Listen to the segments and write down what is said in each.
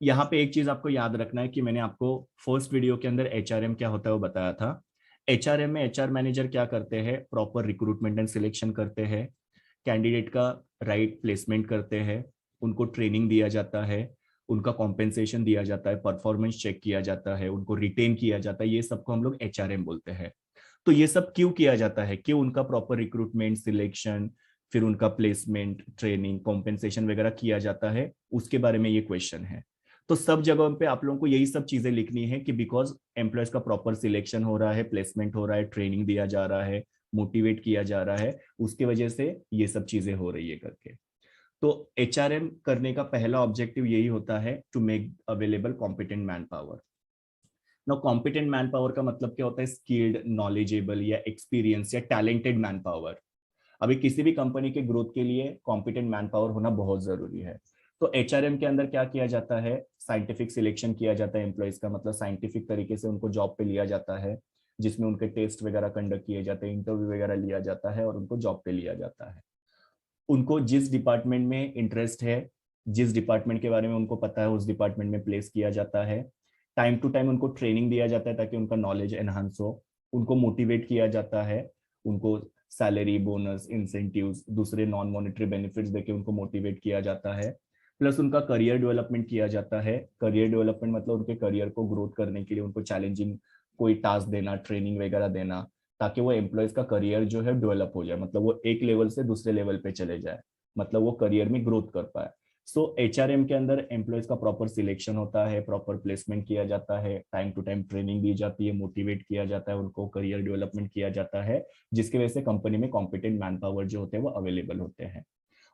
यहाँ पे एक चीज आपको याद रखना है कि मैंने आपको फर्स्ट वीडियो के अंदर एचआरएम क्या होता है वो बताया था। एचआरएम में एचआर मैनेजर क्या करते हैं, प्रॉपर रिक्रूटमेंट एंड सिलेक्शन करते हैं, कैंडिडेट का राइट प्लेसमेंट करते हैं, उनको ट्रेनिंग दिया जाता है, उनका कॉम्पेंसेशन दिया जाता है, परफॉर्मेंस चेक किया जाता है, उनको रिटेन किया जाता है, ये सबको हम लोग एचआरएम बोलते हैं। तो ये सब क्यों किया जाता है, क्यों उनका प्रॉपर रिक्रूटमेंट सिलेक्शन, फिर उनका प्लेसमेंट ट्रेनिंग कॉम्पेंसेशन वगैरह किया जाता है, उसके बारे में ये क्वेश्चन है। तो सब जगहों पे आप लोगों को यही सब चीजें लिखनी है कि बिकॉज एम्प्लॉयज का प्रॉपर सिलेक्शन हो रहा है, प्लेसमेंट हो रहा है, ट्रेनिंग दिया जा रहा है, मोटिवेट किया जा रहा है, उसकी वजह से ये सब चीजें हो रही है करके। तो एचआरएम करने का पहला ऑब्जेक्टिव यही होता है, to make available competent manpower. ना कॉम्पिटेंट मैन पावर का मतलब क्या होता है, स्किल्ड, नॉलेजेबल या एक्सपीरियंस या टैलेंटेड मैन पावर। अभी किसी भी कंपनी के ग्रोथ के लिए कॉम्पिटेंट मैन पावर होना बहुत जरूरी है। तो एचआरएम के अंदर क्या किया जाता है, साइंटिफिक सिलेक्शन किया जाता है एम्प्लॉयज का, मतलब साइंटिफिक तरीके से उनको जॉब पे लिया जाता है, जिसमें उनके टेस्ट वगैरह कंडक्ट किए जाते हैं, इंटरव्यू वगैरह लिया जाता है और उनको जॉब पे लिया जाता है। उनको जिस डिपार्टमेंट में इंटरेस्ट है, जिस डिपार्टमेंट के बारे में उनको पता है, उस डिपार्टमेंट में प्लेस किया जाता है। टाइम टू टाइम उनको ट्रेनिंग दिया जाता है ताकि उनका नॉलेज एनहांस हो। उनको मोटिवेट किया जाता है, उनको सैलरी, बोनस, इंसेंटिव्स, दूसरे नॉन मॉनेटरी बेनिफिट्स देके उनको मोटिवेट किया जाता है। प्लस उनका करियर डेवलपमेंट किया जाता है। करियर डेवलपमेंट मतलब उनके करियर को ग्रोथ करने के लिए उनको चैलेंजिंग कोई टास्क देना, ट्रेनिंग वगैरह देना, ताकि वो एम्प्लॉयज का करियर जो है डेवलप हो जाए, मतलब वो एक लेवल से दूसरे लेवल पे चले जाए, मतलब वो करियर में ग्रोथ कर पाए। सो एचआरएम के अंदर एम्प्लॉयज का प्रॉपर सिलेक्शन होता है, प्रॉपर प्लेसमेंट किया जाता है, टाइम टू टाइम ट्रेनिंग दी जाती है, मोटिवेट किया जाता है, उनको करियर डेवलपमेंट किया जाता है, जिसकी वजह से कंपनी में कॉम्पिटेंट मैन पावर जो होते हैं वो अवेलेबल होते हैं।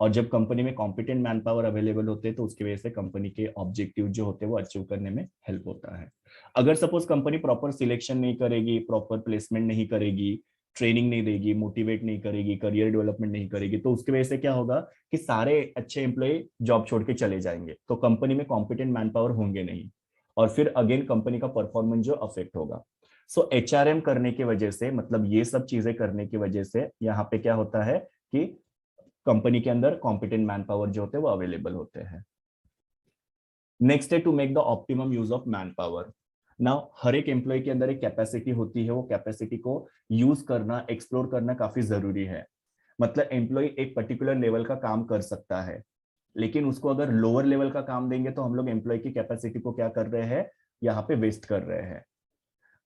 और जब कंपनी में कॉम्पिटेंट मैन पावर अवेलेबल होते हैं तो उसकी वजह से कंपनी के ऑब्जेक्टिव जो होते हैं वो अचीव करने में हेल्प होता है। अगर सपोज कंपनी प्रॉपर सिलेक्शन नहीं करेगी, प्रॉपर प्लेसमेंट नहीं करेगी, ट्रेनिंग नहीं देगी, मोटिवेट नहीं करेगी, करियर डेवलपमेंट नहीं करेगी, तो उसकी वजह से क्या होगा कि सारे अच्छे एम्प्लॉय जॉब छोड़ के चले जाएंगे, तो कंपनी में कॉम्पिटेंट मैन पावर होंगे नहीं, और फिर अगेन कंपनी का परफॉर्मेंस जो अफेक्ट होगा। सो एचआरएम करने की वजह से, मतलब ये सब चीजें करने की वजह से यहाँ पे क्या होता है कि कंपनी के अंदर कॉम्पिटेंट मैन पावर जो होते हैं वो अवेलेबल होते हैं। नेक्स्ट है to make the optimum use of manpower. Now हर एक एम्प्लॉय के अंदर एक कैपेसिटी होती है, वो कैपेसिटी को यूज करना, एक्सप्लोर करना काफी जरूरी है। मतलब एम्प्लॉय एक पर्टिकुलर लेवल का काम कर सकता है, लेकिन उसको अगर लोअर लेवल का काम देंगे तो हम लोग एम्प्लॉय की कैपेसिटी को क्या कर रहे हैं, यहाँ पे वेस्ट कर रहे हैं।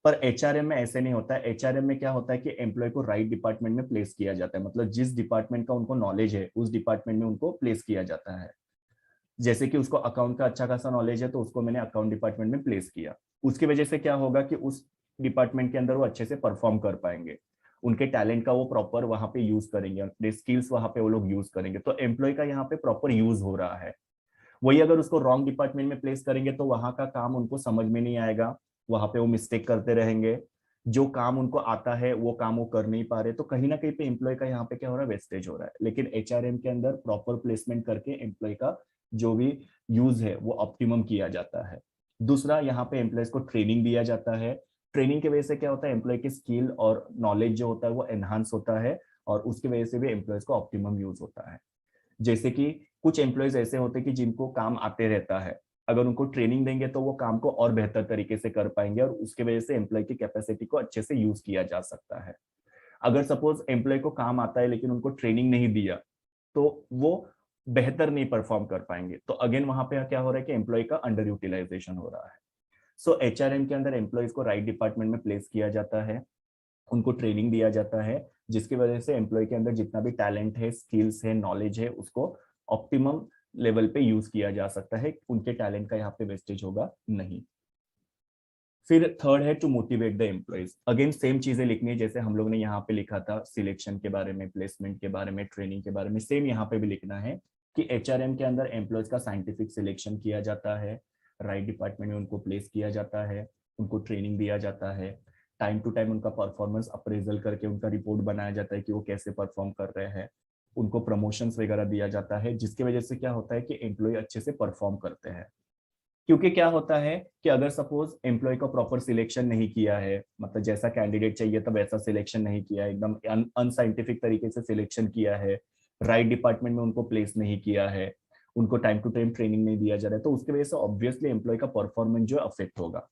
पर एचआरएम में ऐसे नहीं होता है। एचआरएम में क्या होता है कि एम्प्लॉय को राइट डिपार्टमेंट में प्लेस किया जाता है, मतलब जिस डिपार्टमेंट का उनको नॉलेज है उस डिपार्टमेंट में उनको प्लेस किया जाता है। जैसे कि उसको अकाउंट का अच्छा खासा नॉलेज है तो उसको मैंने अकाउंट डिपार्टमेंट में प्लेस किया, उसकी वजह से क्या होगा कि उस डिपार्टमेंट के अंदर वो अच्छे से परफॉर्म कर पाएंगे, उनके टैलेंट का वो प्रॉपर वहां पे यूज करेंगे, अपने स्किल्स वहां पे वो लोग यूज करेंगे, तो एम्प्लॉय का यहाँ पे प्रॉपर यूज हो रहा है। वही अगर उसको रॉन्ग डिपार्टमेंट में प्लेस करेंगे तो वहां का काम उनको समझ में नहीं आएगा, वहां पे वो मिस्टेक करते रहेंगे, जो काम उनको आता है वो काम वो कर नहीं पा रहे, तो कहीं ना कहीं पे एम्प्लॉय का यहाँ पे क्या हो रहा है, वेस्टेज हो रहा है। लेकिन एचआरएम के अंदर प्रॉपर प्लेसमेंट करके एम्प्लॉय का जो भी यूज है वो ऑप्टिमम किया जाता है। दूसरा, यहाँ पे एम्प्लॉयज को ट्रेनिंग दिया जाता है। ट्रेनिंग की वजह से क्या होता है, एम्प्लॉय की स्किल और नॉलेज जो होता है वो एनहांस होता है, और उसकी वजह से भी एम्प्लॉयज को ऑप्टिमम यूज होता है। जैसे कि कुछ एम्प्लॉयज ऐसे होते हैं कि जिनको काम आते रहता है, अगर उनको ट्रेनिंग देंगे तो वो काम को और बेहतर तरीके से कर पाएंगे, और उसके वजह से एम्प्लॉय की कैपेसिटी को अच्छे से यूज किया जा सकता है। अगर सपोज एम्प्लॉय को काम आता है लेकिन उनको ट्रेनिंग नहीं दिया, तो वो बेहतर नहीं परफॉर्म कर पाएंगे, तो अगेन वहां पे क्या हो रहा है कि एम्प्लॉय का अंडर यूटिलाइजेशन हो रहा है। सो एचआरएम के अंदर एम्प्लॉयज को राइट डिपार्टमेंट में प्लेस किया जाता है, उनको ट्रेनिंग दिया जाता है, जिसकी वजह से एम्प्लॉय के अंदर जितना भी टैलेंट है, स्किल्स है, नॉलेज है, उसको ऑप्टिमम लेवल पे यूज किया जा सकता है, उनके टैलेंट का यहाँ पे वेस्टेज होगा नहीं। फिर थर्ड है to motivate the employees. Again same चीजें लिखनी है जैसे हम लोग ने यहाँ पे लिखा था, सिलेक्शन के बारे में, प्लेसमेंट के बारे में, ट्रेनिंग के बारे में, सेम यहाँ पे भी लिखना है कि एचआरएम के अंदर एम्प्लॉयज का साइंटिफिक सिलेक्शन किया जाता है, राइट डिपार्टमेंट में उनको प्लेस किया जाता है, उनको ट्रेनिंग दिया जाता है, टाइम टू टाइम उनका परफॉर्मेंस अप्रेजल करके उनका रिपोर्ट बनाया जाता है कि वो कैसे परफॉर्म कर रहे हैं, उनको प्रमोशंस वगैरह दिया जाता है, जिसकी वजह से क्या होता है कि एम्प्लॉय अच्छे से परफॉर्म करते हैं। क्योंकि क्या होता है कि अगर सपोज एम्प्लॉय का प्रॉपर सिलेक्शन नहीं किया है, मतलब जैसा कैंडिडेट चाहिए था वैसा सिलेक्शन नहीं किया है, एकदम अनसाइंटिफिक तरीके से सिलेक्शन किया है, राइट डिपार्टमेंट में उनको प्लेस नहीं किया है, उनको टाइम टू टाइम ट्रेनिंग नहीं दिया जा रहा है, तो उसकी वजह से ऑब्वियसली एम्प्लॉय का परफॉर्मेंस जो है अफेक्ट होगा।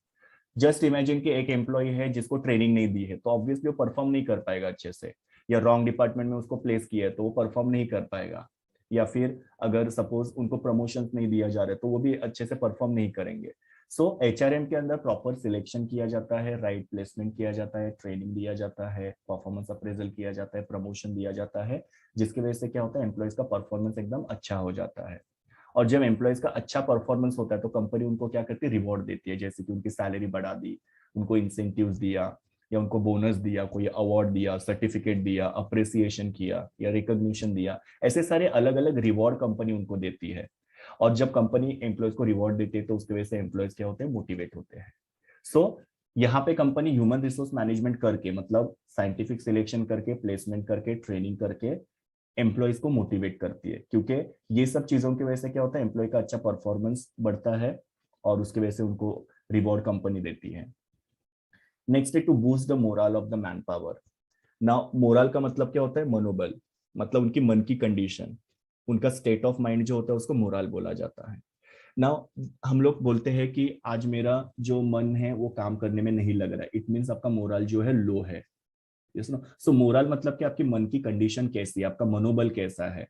जस्ट इमेजिन कि एक एम्प्लॉय है जिसको ट्रेनिंग नहीं दी है, तो ऑब्वियसली वो परफॉर्म नहीं कर पाएगा अच्छे से, या रॉन्ग डिपार्टमेंट में उसको प्लेस किया है तो वो परफॉर्म नहीं कर पाएगा, या फिर अगर सपोज उनको प्रमोशन नहीं दिया जा रहा है तो वो भी अच्छे से परफॉर्म नहीं करेंगे। सो एचआरएम के अंदर प्रॉपर सिलेक्शन किया जाता है, राइट प्लेसमेंट किया जाता है, ट्रेनिंग दिया जाता है, परफॉर्मेंस अप्रेजल किया जाता है, प्रमोशन दिया जाता है, जिसकी वजह से क्या होता है, एम्प्लॉयज का परफॉर्मेंस एकदम अच्छा हो जाता है। और जब एम्प्लॉयज का अच्छा परफॉर्मेंस होता है तो कंपनी उनको क्या करती है, रिवॉर्ड देती है, जैसे कि उनकी सैलरी बढ़ा दी, उनको इंसेंटिव्स दिया, या उनको बोनस दिया, कोई अवार्ड दिया, सर्टिफिकेट दिया, अप्रिसिएशन किया, या रिकॉग्निशन दिया। ऐसे सारे अलग अलग रिवॉर्ड कंपनी उनको देती है। और जब कंपनी एम्प्लॉयज को रिवॉर्ड देती है तो उसकी वजह से एम्प्लॉयज क्या होते हैं, मोटिवेट होते हैं। सो यहाँ पे कंपनी ह्यूमन रिसोर्स मैनेजमेंट करके, मतलब साइंटिफिक सिलेक्शन करके, प्लेसमेंट करके, ट्रेनिंग करके एम्प्लॉयज को मोटिवेट करती है, क्योंकि ये सब चीजों की वजह से क्या होता है, एम्प्लॉय का अच्छा परफॉर्मेंस बढ़ता है और उसकी वजह से उनको रिवॉर्ड कंपनी देती है। नेक्स्ट है to boost the morale of the manpower. Now morale का मतलब क्या होता है, मनोबल, मतलब उनकी मन की कंडीशन, उनका स्टेट ऑफ माइंड जो होता है उसको मोरल बोला जाता है। नाउ हम लोग बोलते हैं कि आज मेरा जो मन है वो काम करने में नहीं लग रहा है, इट मीन्स आपका मोरल जो है लो है। यस नो, सो मोरल मतलब कि आपकी मन की कंडीशन कैसी है, आपका मनोबल कैसा है।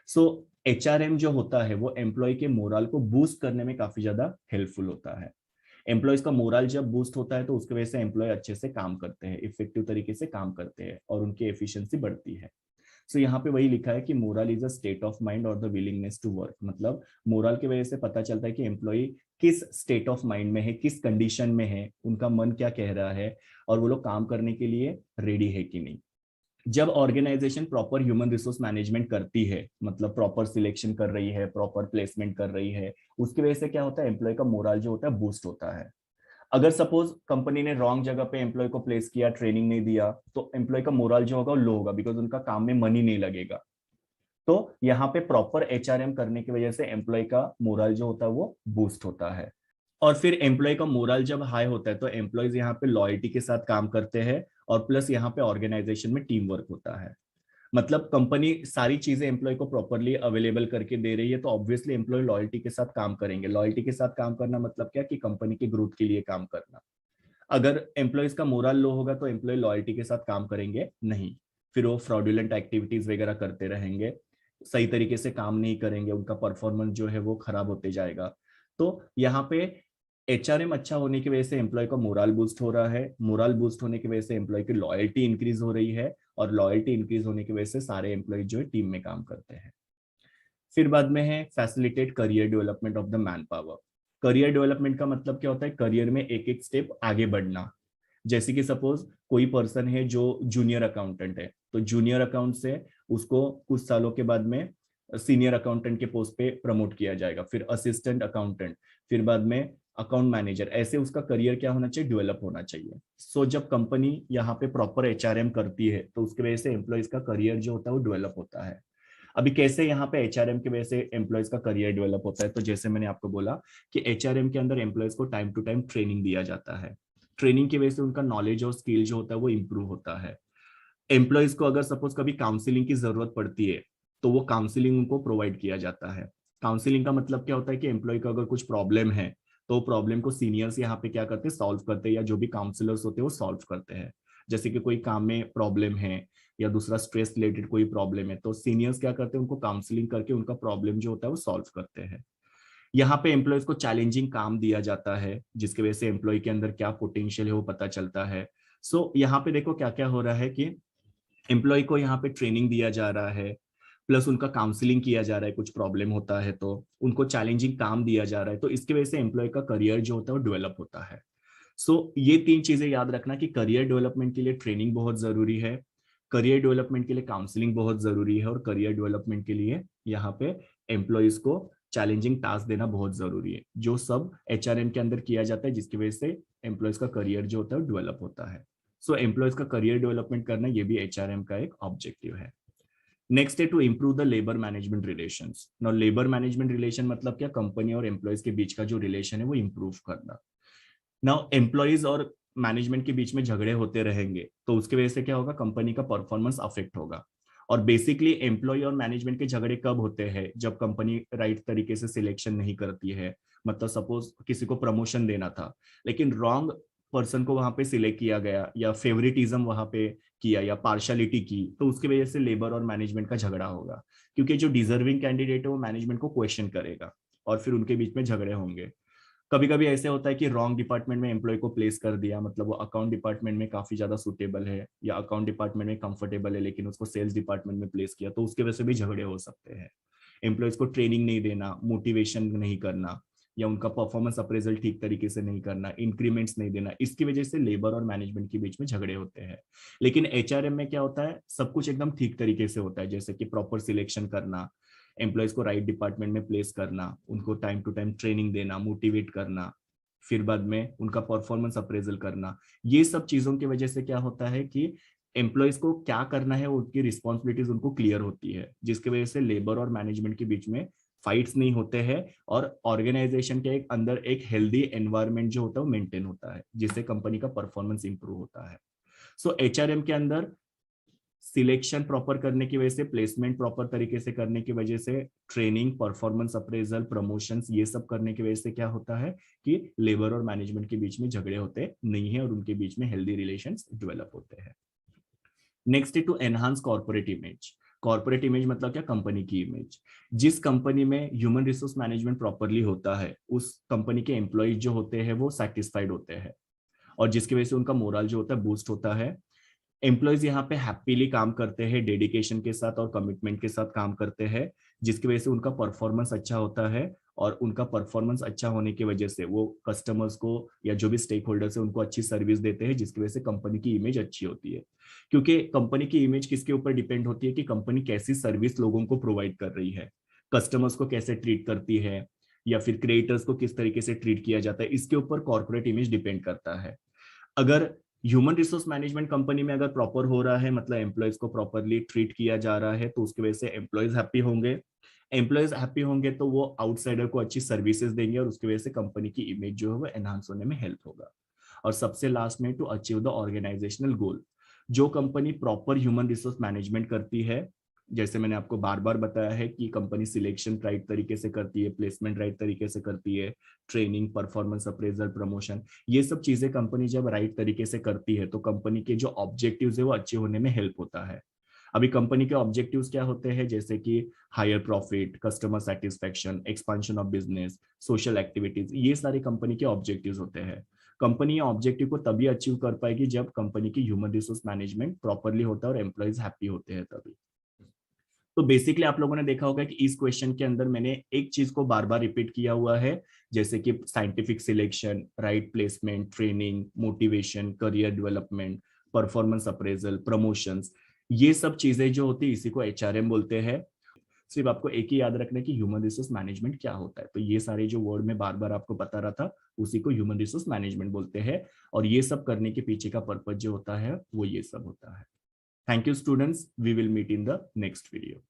सो एचआरएम जो होता है वो एम्प्लॉय के मोरल को बूस्ट करने में काफी ज्यादा हेल्पफुल होता है। एम्प्लॉयज का मोरल जब बूस्ट होता है तो उसकी वजह से एम्प्लॉय अच्छे से काम करते हैं, इफेक्टिव तरीके से काम करते हैं और उनकी एफिशिएंसी बढ़ती है। सो यहाँ पे वही लिखा है कि moral is a state of mind और द विलिंगनेस टू वर्क, मतलब मोरल की वजह से पता चलता है कि एम्प्लॉय किस स्टेट ऑफ माइंड में है, किस कंडीशन में है, उनका मन क्या कह रहा है, और वो लोग काम करने के लिए रेडी है कि नहीं। जब organisation proper human resource management करती है, मतलब प्रॉपर सिलेक्शन कर रही है, प्रॉपर प्लेसमेंट कर रही है, उसकी वजह से क्या होता है, एम्प्लॉय का मोरल जो होता है बूस्ट होता है। अगर सपोज कंपनी ने रॉन्ग जगह पे एम्प्लॉय को प्लेस किया, ट्रेनिंग नहीं दिया, तो एम्प्लॉय का मोरल जो होगा वो लो होगा, बिकॉज उनका काम में मनी नहीं लगेगा। तो यहाँ पे प्रॉपर एचआरएम करने की वजह से एम्प्लॉय का मोरल जो होता है वो बूस्ट होता है। और फिर एम्प्लॉय का मोरल जब हाई होता है तो एम्प्लॉयज यहाँ पे लॉयल्टी के साथ काम करते हैं, और प्लस यहाँ पे ऑर्गेनाइजेशन में टीम वर्क होता है। मतलब कंपनी सारी चीजें एम्प्लॉय को प्रॉपरली अवेलेबल करके दे रही है, तो ऑब्वियसली एम्प्लॉय लॉयल्टी के साथ काम करेंगे। लॉयल्टी के साथ काम करना मतलब क्या, कि कंपनी की ग्रोथ के लिए काम करना। अगर एम्प्लॉयज का मोरल लो होगा तो एम्प्लॉय लॉयल्टी के साथ काम करेंगे नहीं, फिर वो फ्रॉडुलेंट एक्टिविटीज वगैरह करते रहेंगे, सही तरीके से काम नहीं करेंगे, उनका परफॉर्मेंस जो है वो खराब होते जाएगा। तो यहाँ पे एचआरएम अच्छा होने की वजह से एम्प्लॉय का मोरल बूस्ट हो रहा है, मोरल बूस्ट होने की वजह से एम्प्लॉय की लॉयल्टी इंक्रीज हो रही है, और लॉयल्टी इंक्रीज होने की वजह से सारे एम्प्लॉय जो है टीम में काम करते हैं। फिर बाद में है facilitate career development of the man power. Career development का मतलब क्या होता है, करियर में एक एक स्टेप आगे बढ़ना। जैसे कि सपोज कोई पर्सन है जो जूनियर अकाउंटेंट है, तो जूनियर अकाउंट से उसको कुछ सालों के बाद में सीनियर अकाउंटेंट के पोस्ट पे प्रमोट किया जाएगा, फिर असिस्टेंट अकाउंटेंट, फिर बाद में अकाउंट मैनेजर, ऐसे उसका करियर क्या होना चाहिए, डेवलप होना चाहिए। सो जब कंपनी यहाँ पे प्रॉपर एचआरएम करती है तो उसकी वजह से एम्प्लॉयज का करियर जो होता है वो डेवलप होता है। अभी कैसे यहाँ पे एचआरएम की वजह से एम्प्लॉयज का करियर डेवलप होता है, तो जैसे मैंने आपको बोला कि एचआरएम के अंदर एम्प्लॉयज को टाइम टू टाइम ट्रेनिंग दिया जाता है। ट्रेनिंग की वजह से उनका नॉलेज और स्किल जो होता है वो इंप्रूव होता है। एम्प्लॉयज को अगर सपोज कभी काउंसिलिंग की जरूरत पड़ती है तो वो काउंसिलिंग उनको प्रोवाइड किया जाता है। काउंसिलिंग का मतलब क्या होता है कि एम्प्लॉय को अगर कुछ प्रॉब्लम है तो प्रॉब्लम को सीनियर्स यहाँ पे क्या करते हैं, सॉल्व करते हैं, या जो भी काउंसलर्स होते हैं वो सॉल्व करते हैं। जैसे कि कोई काम में प्रॉब्लम है या दूसरा स्ट्रेस रिलेटेड कोई प्रॉब्लम है, तो सीनियर्स क्या करते हैं, उनको काउंसलिंग करके उनका प्रॉब्लम जो होता है वो सॉल्व करते हैं। यहाँ पे एम्प्लॉयज को चैलेंजिंग काम दिया जाता है, जिसकी वजह से एम्प्लॉय के अंदर क्या पोटेंशियल है वो पता चलता है। सो यहाँ पे देखो क्या क्या हो रहा है कि एम्प्लॉय को यहाँ पे ट्रेनिंग दिया जा रहा है, प्लस उनका काउंसलिंग किया जा रहा है, कुछ प्रॉब्लम होता है तो उनको चैलेंजिंग काम दिया जा रहा है, तो इसकी वजह से एम्प्लॉय का करियर जो होता है वो डेवलप होता है। सो ये तीन चीजें याद रखना कि करियर डेवलपमेंट के लिए ट्रेनिंग बहुत जरूरी है, करियर डेवलपमेंट के लिए काउंसलिंग बहुत जरूरी है, और करियर डेवलपमेंट के लिए यहाँ पे एम्प्लॉयज को चैलेंजिंग टास्क देना बहुत जरूरी है, जो सब एचआरएम के अंदर किया जाता है, जिसकी वजह से एम्प्लॉयज का करियर जो होता है डेवलप होता है। सो एम्प्लॉयज का करियर डेवलपमेंट करना ये भी एचआरएम का एक ऑब्जेक्टिव है। नेक्स्ट है to improve the labour management relations. Now labour management relation मतलब क्या, कंपनी और एम्प्लॉयज के बीच का जो रिलेशन है वो इंप्रूव करना। नाउ एम्प्लॉयज और मैनेजमेंट के बीच में झगड़े होते रहेंगे तो उसकी वजह से क्या होगा, कंपनी का परफॉर्मेंस अफेक्ट होगा। और बेसिकली एम्प्लॉय और मैनेजमेंट के झगड़े कब होते हैं, जब कंपनी राइट तरीके से सिलेक्शन नहीं करती है। मतलब सपोज किसी को प्रमोशन देना था लेकिन रॉन्ग पर्सन को वहां पे सिलेक्ट किया गया, या फेवरेटिज्म वहां पे किया, या पार्शलिटी की, तो उसकी वजह से लेबर और मैनेजमेंट का झगड़ा होगा। क्योंकि जो डिजर्विंग कैंडिडेट है वो मैनेजमेंट को क्वेश्चन करेगा और फिर उनके बीच में झगड़े होंगे। कभी कभी ऐसे होता है कि रॉन्ग डिपार्टमेंट में एम्प्लॉय को प्लेस कर दिया, मतलब वो अकाउंट डिपार्टमेंट में काफी ज्यादा सुटेबल है या अकाउंट डिपार्टमेंट में कंफर्टेबल है, लेकिन उसको सेल्स डिपार्टमेंट में प्लेस किया, तो उसके वजह से भी झगड़े हो सकते हैं। एम्प्लॉयज को ट्रेनिंग नहीं देना, मोटिवेशन नहीं करना, या उनका परफॉर्मेंस अप्रेजल ठीक तरीके से नहीं करना, इंक्रीमेंट्स नहीं देना, इसकी वजह से लेबर और मैनेजमेंट के बीच में झगड़े होते हैं। लेकिन एचआरएम में क्या होता है, सब कुछ एकदम ठीक तरीके से होता है, जैसे कि प्रॉपर सिलेक्शन करना, एम्प्लॉयज को राइट डिपार्टमेंट में प्लेस करना, उनको टाइम टू टाइम ट्रेनिंग देना, मोटिवेट करना, फिर बाद में उनका परफॉर्मेंस अप्रेजल करना। ये सब चीजों की वजह से क्या होता है कि एम्प्लॉयज को क्या करना है, उनकी रिस्पॉन्सिबिलिटीज उनको क्लियर होती है, जिसकी वजह से लेबर और मैनेजमेंट के बीच में फाइट्स नहीं होते हैं, और ऑर्गेनाइजेशन के अंदर एक हेल्दी एनवायरनमेंट जो होता है वो मेंटेन होता है, जिससे कंपनी का परफॉर्मेंस इंप्रूव होता है। सो एचआरएम के अंदर सिलेक्शन प्रॉपर करने की वजह से, प्लेसमेंट प्रॉपर तरीके से करने की वजह से, ट्रेनिंग, परफॉर्मेंस अप्रेजल, प्रमोशंस, ये सब करने की वजह से क्या होता है कि लेबर और मैनेजमेंट के बीच में झगड़े होते नहीं है और उनके बीच में हेल्दी रिलेशंस डेवलप होते हैं। Next to enhance corporate image. Corporate image मतलब क्या, कंपनी की इमेज। जिस कंपनी में ह्यूमन रिसोर्स मैनेजमेंट प्रॉपरली होता है, उस कंपनी के एम्प्लॉयज जो होते हैं वो सेटिस्फाइड होते हैं, और जिसकी वजह से उनका मोरल जो होता है बूस्ट होता है। एम्प्लॉयज यहाँ पे हैप्पीली काम करते हैं, डेडिकेशन के साथ और कमिटमेंट के साथ काम करते हैं, जिसकी वजह से उनका परफॉर्मेंस अच्छा होता है, और उनका परफॉर्मेंस अच्छा होने की वजह से वो कस्टमर्स को या जो भी स्टेक होल्डर्स है उनको अच्छी सर्विस देते हैं, जिसकी वजह से कंपनी की इमेज अच्छी होती है। क्योंकि कंपनी की इमेज किसके ऊपर डिपेंड होती है कि कंपनी कैसी सर्विस लोगों को प्रोवाइड कर रही है, कस्टमर्स को कैसे ट्रीट करती है, या फिर क्रिएटर्स को किस तरीके से ट्रीट किया जाता है, इसके ऊपर कॉर्पोरेट इमेज डिपेंड करता है। अगर ह्यूमन रिसोर्स मैनेजमेंट कंपनी में अगर प्रॉपर हो रहा है, मतलब एम्प्लॉयज को प्रॉपरली ट्रीट किया जा रहा है, तो उसकी वजह से एम्प्लॉयज हैप्पी होंगे। एम्प्लॉयज हैप्पी होंगे तो वो आउटसाइडर को अच्छी सर्विसेज देंगे, और उसकी वजह से कंपनी की इमेज जो है वो एनहांस होने में हेल्प होगा। और सबसे लास्ट में, टू अचीव द ऑर्गेनाइजेशनल गोल। जो company proper human resource management करती है, जैसे मैंने आपको बार बार बताया है कि कंपनी सिलेक्शन राइट तरीके से करती है, प्लेसमेंट राइट तरीके से करती है, ट्रेनिंग, परफॉर्मेंस अप्रेजल, प्रमोशन, ये सब चीजें कंपनी जब राइट तरीके से करती है तो कंपनी के जो ऑब्जेक्टिव्स है वो अच्छे होने में हेल्प होता है। अभी कंपनी के ऑब्जेक्टिव्स क्या होते हैं, जैसे कि higher profit, customer satisfaction, expansion of business, social activities, ये सारे कंपनी के ऑब्जेक्टिव्स होते हैं। कंपनी ऑब्जेक्टिव को तभी अचीव कर पाएगी जब कंपनी की ह्यूमन रिसोर्स मैनेजमेंट प्रॉपरली होता है और एम्प्लॉयज हैप्पी होते हैं तभी। तो बेसिकली आप लोगों ने देखा होगा कि इस क्वेश्चन के अंदर मैंने एक चीज को बार बार रिपीट किया हुआ है, जैसे कि scientific selection, right placement, training, motivation, career development, performance appraisal, promotions, ये सब चीजें जो होती है इसी को एचआरएम बोलते हैं। सिर्फ आपको एक ही याद रखना है कि ह्यूमन रिसोर्स मैनेजमेंट क्या होता है, तो ये सारे जो वर्ड में बार बार आपको बता रहा था उसी को ह्यूमन रिसोर्स मैनेजमेंट बोलते हैं, और ये सब करने के पीछे का पर्पज जो होता है वो ये सब होता है। Thank you students, we will meet in the next video.